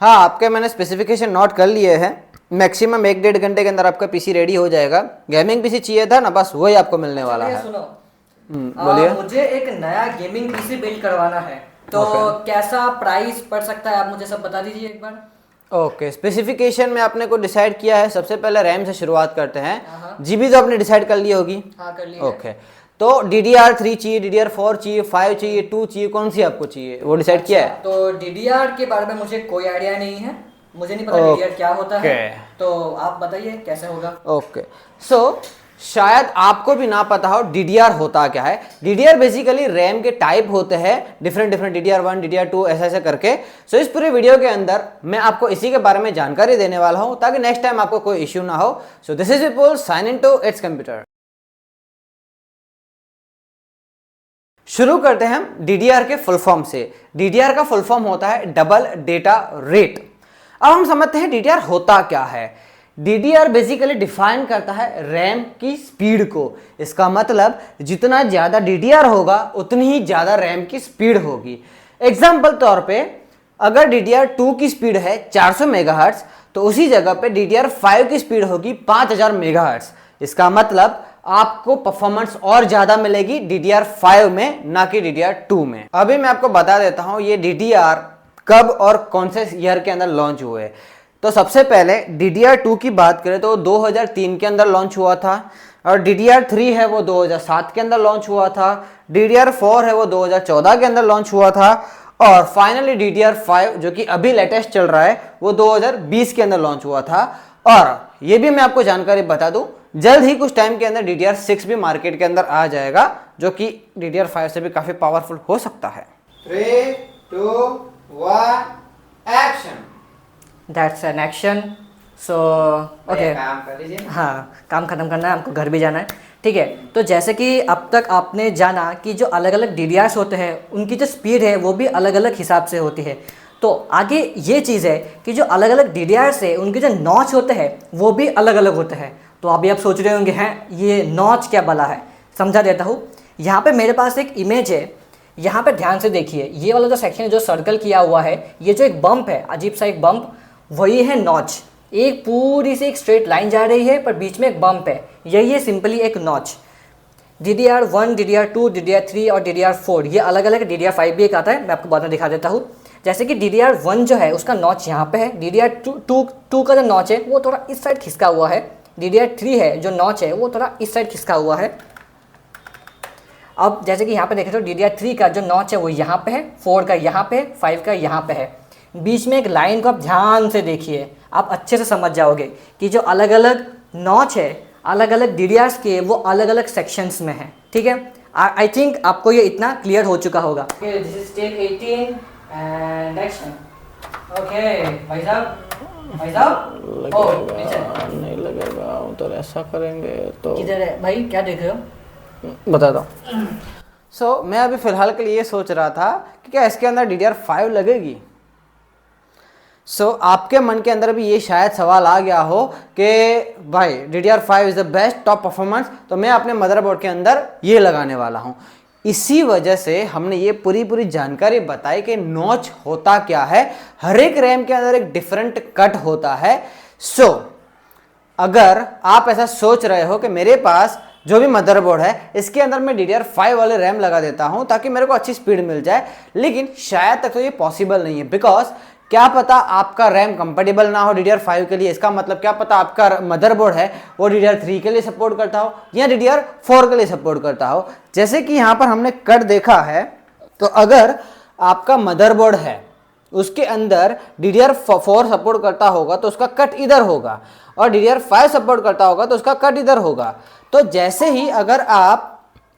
हाँ, आपके मैंने स्पेसिफिकेशन नोट कर लिए हैं। मैक्सिमम 1-1.5 घंटे के अंदर आपका पीसी रेडी हो जाएगा। गेमिंग पीसी चाहिए था ना, बस वही आपको मिलने वाला है। सुनो, बोलिए। मुझे एक नया गेमिंग पीसी बिल्ड करवाना है, तो कैसा प्राइस पड़ सकता है, आप मुझे सब बता दीजिए एक बार। ओके, स्पेसिफिकेशन में आपने को डिसाइड किया है। सबसे पहले रैम से शुरुआत करते हैं। जीबी तो आपने डिसाइड कर ली होगी। हाँ, कर ली। ओके, तो DDR3 चाहिए, DDR4 चाहिए, 5 चाहिए, 2 चाहिए, कौन सी आपको चाहिए वो डिसाइड किया है? तो DDR के बारे में मुझे कोई आइडिया नहीं है, मुझे नहीं पता DDR क्या होता है, तो आप बताइए कैसे होगा। ओके, सो शायद आपको भी ना पता हो DDR होता क्या है। DDR बेसिकली रैम के टाइप होते हैं, डिफरेंट DDR1, DDR2 ऐसे ऐसे करके। सो इस पूरे वीडियो के अंदर मैं आपको इसी के बारे में जानकारी देने वाला हूं, ताकि नेक्स्ट टाइम आपको कोई इश्यू ना हो। So this is Vipul, sign in to its computer. शुरू करते हैं हम DDR के फुल फॉर्म से। DDR का फुल फॉर्म होता है डबल डेटा रेट। अब हम समझते हैं DDR होता क्या है। DDR बेसिकली डिफाइन करता है रैम की स्पीड को। इसका मतलब जितना ज्यादा DDR होगा उतनी ही ज्यादा रैम की स्पीड होगी। एग्जाम्पल तौर पे अगर DDR2 की स्पीड है 400 मेगाहर्ट्ज, तो उसी जगह पे DDR5 की स्पीड होगी 5000 मेगाहर्ट्ज। इसका मतलब आपको परफॉर्मेंस और ज्यादा मिलेगी DDR5 में, ना कि DDR2 में। अभी मैं आपको बता देता हूं ये DDR कब और कौन से ईयर के अंदर लॉन्च हुए। तो सबसे पहले DDR2 की बात करें तो 2003 के अंदर लॉन्च हुआ था, और DDR3 है वो 2007 के अंदर लॉन्च हुआ था, DDR4 है वो 2014 के अंदर लॉन्च हुआ था, और फाइनली DDR5 जो कि अभी लेटेस्ट चल रहा है वो 2020 के अंदर लॉन्च हुआ था। और ये भी मैं आपको जानकारी बता दूं, जल्द ही कुछ टाइम के अंदर DDR6 भी मार्केट के अंदर आ जाएगा, जो कि DDR5 से भी काफी पावरफुल हो सकता है। 3, 2, 1 action. That's an action. So okay, काम कर लीजिए। हाँ, काम खत्म करना है, हमको घर भी जाना है। ठीक है, तो जैसे कि अब तक आपने जाना कि जो अलग अलग DDRs होते हैं उनकी जो स्पीड है वो भी अलग अलग हिसाब से होती है। तो आगे ये चीज़ है कि जो अलग अलग DDRs है उनके जो नॉच होते हैं वो भी अलग अलग होते हैं। तो अभी आप सोच रहे होंगे हैं ये नॉच क्या भला है, समझा देता हूँ। यहाँ पे मेरे पास एक इमेज है, यहाँ पे ध्यान से देखिए। ये वाला जो सेक्शन है जो सर्कल किया हुआ है, ये जो एक बम्प है, अजीब सा एक बम्प, वही है नॉच। एक पूरी सी एक स्ट्रेट लाइन जा रही है पर बीच में एक बम्प है, यही है सिंपली एक नॉच। DDR1, DDR2, DDR3 और DDR4 ये अलग अलग, DDR5 भी एक आता है, मैं आपको बाद में दिखा देता हूँ। जैसे कि DDR1 जो है उसका नॉच यहाँ पे है, DDR2 का जो नॉच है वो थोड़ा इस साइड खिसका हुआ है, DDR3 है जो नॉच है वो थोड़ा इस साइड खिसका हुआ है। अब जैसे कि यहाँ पे देखें तो DDR3 का जो नॉच है वो यहाँ पे है, 4 का यहाँ पे है, 5 का यहाँ पे है। बीच में एक लाइन को आप ध्यान से देखिए, आप अच्छे से समझ जाओगे कि जो अलग अलग नॉच है अलग अलग DDRs के वो अलग अलग सेक्शंस में है। ठीक है, आई थिंक आपको ये इतना क्लियर हो चुका होगा। This is tech 18 and action. Okay भाई साहब, नहीं लगेगा तो ऐसा करेंगे तो किधर है भाई, क्या देख रहे हो, बता दो। सो मैं अभी फिलहाल के लिए सोच रहा था कि क्या इसके अंदर DDR5 लगेगी। आपके मन के अंदर भी ये शायद सवाल आ गया हो कि भाई DDR5 is the best top performance, तो मैं अपने मदरबोर्ड के अंदर ये लगाने वाला हूँ। इसी वजह से हमने ये पूरी जानकारी बताई कि नॉच होता क्या है। हर एक रैम के अंदर एक डिफरेंट कट होता है। अगर आप ऐसा सोच रहे हो कि मेरे पास जो भी मदरबोर्ड है इसके अंदर मैं DDR5 वाले रैम लगा देता हूं ताकि मेरे को अच्छी स्पीड मिल जाए, लेकिन शायद तक तो ये पॉसिबल नहीं है। बिकॉज क्या पता आपका रैम कंपेटेबल ना हो DDR5 के लिए। इसका मतलब क्या पता आपका मदरबोर्ड है वो DDR3 के लिए सपोर्ट करता हो या DDR4 के लिए सपोर्ट करता हो। जैसे कि यहाँ पर हमने कट देखा है, तो अगर आपका मदरबोर्ड है उसके अंदर DDR4 सपोर्ट करता होगा तो उसका कट इधर होगा, और DDR5 सपोर्ट करता होगा तो उसका कट इधर होगा। तो जैसे ही अगर आप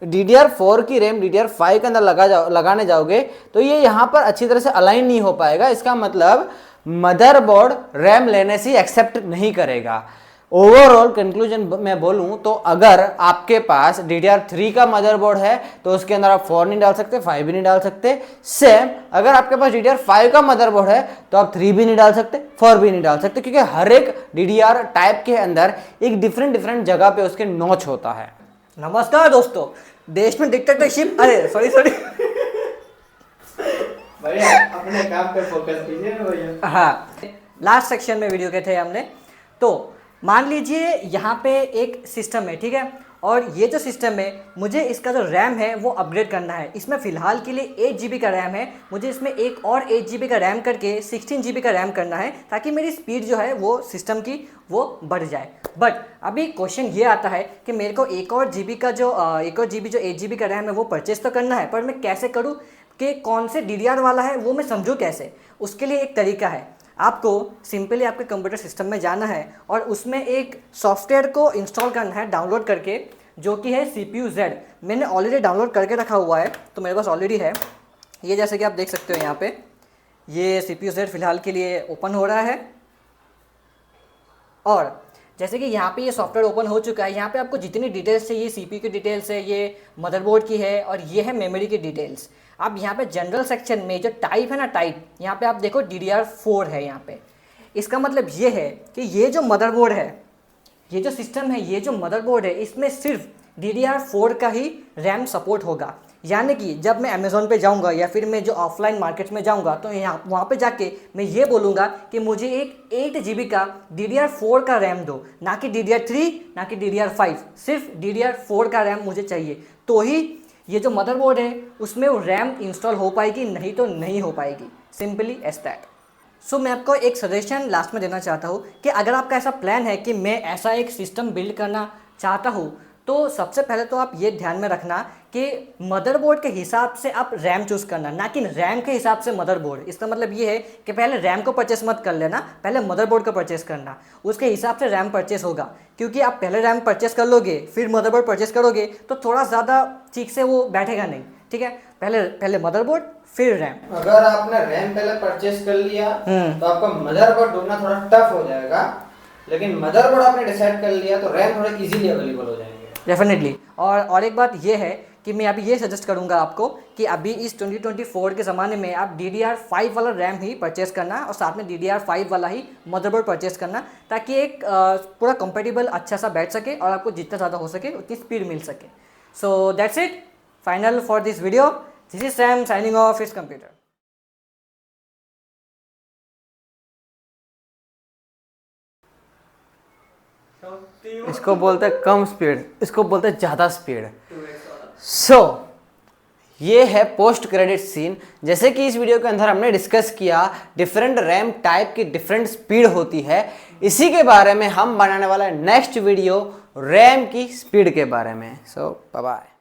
DDR4 की रैम DDR5 के अंदर लगाने जाओगे तो ये यहाँ पर अच्छी तरह से अलाइन नहीं हो पाएगा। इसका मतलब मदरबोर्ड रैम लेने से एक्सेप्ट नहीं करेगा। ओवरऑल कंक्लूजन मैं बोलूं तो अगर आपके पास DDR3 का मदरबोर्ड है तो उसके अंदर आप 4 नहीं डाल सकते, 5 भी नहीं डाल सकते। सेम अगर आपके पास DDR5 का मदरबोर्ड है तो आप 3 भी नहीं डाल सकते, 4 भी नहीं डाल सकते, क्योंकि हर एक DDR टाइप के अंदर एक डिफरेंट जगह पे उसके नॉच होता है। नमस्कार दोस्तों, देश में डिक्टेटरशिप, अरे सॉरी भैया अपने काम पे फोकस कीजिए ना भैया। हाँ, लास्ट सेक्शन में वीडियो के थे हमने। तो मान लीजिए यहाँ पे एक सिस्टम है, ठीक है, और ये जो सिस्टम है मुझे इसका जो रैम है वो अपग्रेड करना है। इसमें फ़िलहाल के लिए 8 GB का रैम है, मुझे इसमें एक और 8 GB का रैम करके 16 GB का रैम करना है, ताकि मेरी स्पीड जो है वो सिस्टम की वो बढ़ जाए। बट अभी क्वेश्चन ये आता है कि मेरे को एक और GB जो 8 GB का रैम है वो परचेस तो करना है, पर मैं कैसे करूँ कि कौन से DDR वाला है वो मैं समझूँ कैसे। उसके लिए एक तरीका है, आपको सिंपली आपके कंप्यूटर सिस्टम में जाना है और उसमें एक सॉफ्टवेयर को इंस्टॉल करना है डाउनलोड करके, जो कि है CPU-Z। मैंने ऑलरेडी डाउनलोड करके रखा हुआ है, तो मेरे पास ऑलरेडी है ये, जैसे कि आप देख सकते हो यहाँ पे ये CPU-Z फ़िलहाल के लिए ओपन हो रहा है। और जैसे कि यहाँ पे ये सॉफ्टवेयर ओपन हो चुका है, यहाँ पे आपको जितनी डिटेल्स चाहिए, CPU की डिटेल्स है, ये मदरबोर्ड की है, और ये है मेमोरी की डिटेल्स। अब यहाँ पे जनरल सेक्शन में जो टाइप है ना, टाइप यहाँ पे आप देखो DDR4 है यहाँ पे। इसका मतलब ये है कि ये जो मदरबोर्ड है, ये जो सिस्टम है, ये जो मदरबोर्ड है, इसमें सिर्फ DDR4 का ही रैम सपोर्ट होगा। यानी कि जब मैं अमेज़ॉन पे जाऊंगा या फिर मैं जो ऑफलाइन मार्केट में जाऊंगा, तो यहाँ वहाँ पे जाके मैं ये बोलूँगा कि मुझे एक 8 GB का DDR4 का रैम दो, ना कि DDR3 ना कि DDR5, सिर्फ DDR4 का रैम मुझे चाहिए। तो ही ये जो मदरबोर्ड है उसमें वो रैम इंस्टॉल हो पाएगी, नहीं तो नहीं हो पाएगी। Simply as that. सो मैं आपको एक सजेशन लास्ट में देना चाहता हूँ कि अगर आपका ऐसा प्लान है कि मैं ऐसा एक सिस्टम बिल्ड करना चाहता हूँ, तो सबसे पहले तो आप ये ध्यान में रखना कि मदरबोर्ड के हिसाब से आप रैम चूज़ करना, ना कि रैम के हिसाब से मदरबोर्ड। इसका मतलब ये है कि पहले रैम को परचेस मत कर लेना, पहले मदरबोर्ड को परचेस करना, उसके हिसाब से रैम परचेस होगा। क्योंकि आप पहले रैम परचेस कर लोगे फिर मदरबोर्ड परचेस करोगे तो थोड़ा ज़्यादा ठीक से वो बैठेगा नहीं, ठीक है। पहले मदरबोर्ड फिर रैम। अगर आपने रैम पहले परचेस कर लिया तो आपका मदरबोर्ड ढूंढना थोड़ा टफ हो जाएगा, लेकिन मदरबोर्ड आपने डिसाइड कर लिया तो रैम थोड़ा इजीली अवेलेबल हो जाएंगे। डेफिनेटली। और एक बात ये है कि मैं अभी ये सजेस्ट करूंगा आपको कि अभी इस 2024 के ज़माने में आप DDR5 वाला रैम ही परचेस करना और साथ में DDR5 वाला ही मदरबोर्ड परचेस करना, ताकि एक पूरा कंपेटिबल अच्छा सा बैठ सके और आपको जितना ज़्यादा हो सके उतनी स्पीड मिल सके। So that's it, final for this video. This is Sam signing off his computer. इसको बोलते हैं कम स्पीड, इसको बोलते हैं ज़्यादा स्पीड। सो ये है पोस्ट क्रेडिट सीन। जैसे कि इस वीडियो के अंदर हमने डिस्कस किया डिफरेंट रैम टाइप की डिफरेंट स्पीड होती है, इसी के बारे में हम बनाने वाला है नेक्स्ट वीडियो रैम की स्पीड के बारे में। सो बाय बाय।